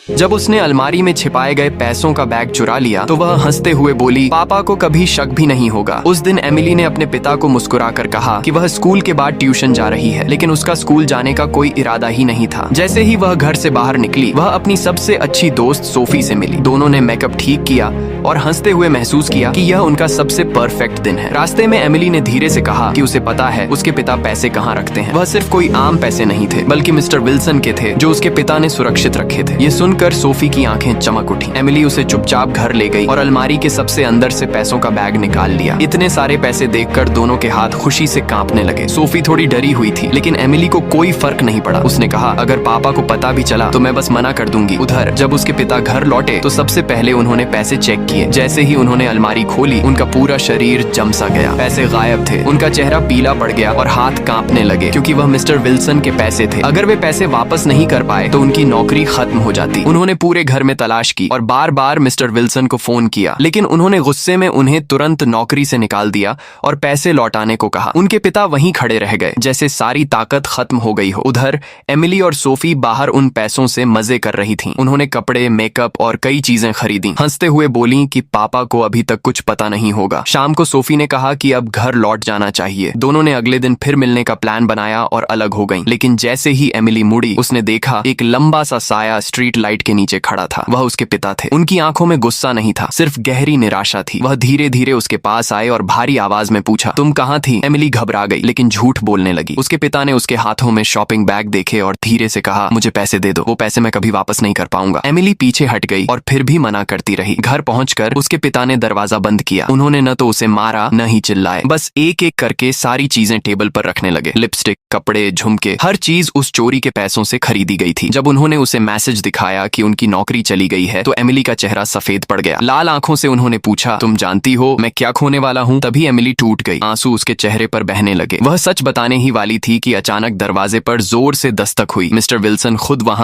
जब उसने अलमारी में छिपाए गए पैसों का बैग चुरा लिया तो वह हंसते हुए बोली, पापा को कभी शक भी नहीं होगा। उस दिन एमिली ने अपने पिता को मुस्कुराकर कहा कि वह स्कूल के बाद ट्यूशन जा रही है, लेकिन उसका स्कूल जाने का कोई इरादा ही नहीं था। जैसे ही वह घर से बाहर निकली, वह अपनी सबसे अच्छी दोस्त सोफी से मिली। दोनों ने मेकअप ठीक किया और हंसते हुए महसूस किया कि यह उनका सबसे परफेक्ट दिन है। रास्ते में एमिली ने धीरे से कहा कि उसे पता है उसके पिता पैसे कहाँ रखते हैं। वह सिर्फ कोई आम पैसे नहीं थे, बल्कि मिस्टर विल्सन के थे, जो उसके पिता ने सुरक्षित रखे थे। ये सुनकर सोफी की आंखें चमक उठी। एमिली उसे चुपचाप घर ले गई और अलमारी के सबसे अंदर से पैसों का बैग निकाल लिया। इतने सारे पैसे देखकर दोनों के हाथ खुशी से कांपने लगे। सोफी थोड़ी डरी हुई थी, लेकिन एमिली को कोई फर्क नहीं पड़ा। उसने कहा, अगर पापा को पता भी चला तो मैं बस मना कर दूंगी। उधर जब उसके पिता घर लौटे तो सबसे पहले उन्होंने पैसे चेक किए। जैसे ही उन्होंने अलमारी खोली, उनका पूरा शरीर जम सा गया। पैसे गायब थे। उनका चेहरा पीला पड़ गया और हाथ कांपने लगे, क्योंकि वह मिस्टर विल्सन के पैसे थे। अगर वे पैसे वापस नहीं कर पाए तो उनकी नौकरी खत्म हो जाती। उन्होंने पूरे घर में तलाश की और बार बार मिस्टर विल्सन को फोन किया, लेकिन उन्होंने गुस्से में उन्हें तुरंत नौकरी से निकाल दिया और पैसे लौटाने को कहा। उनके पिता वहीं खड़े रह गए, जैसे सारी ताकत खत्म हो गई हो। उधर एमिली और सोफी बाहर उन पैसों से मजे कर रही थीं। उन्होंने कपड़े, मेकअप और कई चीजें खरीदी। हंसते हुए बोली कि पापा को अभी तक कुछ पता नहीं होगा। शाम को सोफी ने कहा कि अब घर लौट जाना चाहिए। दोनों ने अगले दिन फिर मिलने का प्लान बनाया और अलग हो गईं। लेकिन जैसे ही एमिली मुड़ी, उसने देखा एक लंबा सा साया स्ट्रीट लाइट के नीचे खड़ा था। वह उसके पिता थे। उनकी आंखों में गुस्सा नहीं था, सिर्फ गहरी निराशा थी। वह धीरे धीरे उसके पास आए और भारी आवाज में पूछा, तुम कहाँ थी? एमिली घबरा गई, लेकिन झूठ बोलने लगी। उसके पिता ने उसके हाथों में शॉपिंग बैग देखे और धीरे से कहा, मुझे पैसे दे दो, वो पैसे मैं कभी वापस नहीं कर पाऊंगा। एमिली पीछे हट गई और फिर भी मना करती रही। घर पहुंचकर उसके पिता ने दरवाजा बंद किया। उन्होंने न तो उसे मारा, न ही चिल्लाए, बस एक एक करके सारी चीजें टेबल पर रखने लगे। लिपस्टिक, कपड़े, झुमके, हर चीज उस चोरी के पैसों से खरीदी गई थी। जब उन्होंने उसे मैसेज दिखाया कि उनकी नौकरी चली गई है, तो एमिली का चेहरा सफेद पड़ गया। लाल आंखों से उन्होंने पूछा, तुम जानती हो मैं क्या खोने वाला हूँ? तभी एमिली टूट गई। आंसू उसके चेहरे पर बहने लगे। वह सच बताने ही वाली थी कि अचानक दरवाजे पर जोर से दस्तक हुई। मिस्टर विल्सन खुद वहां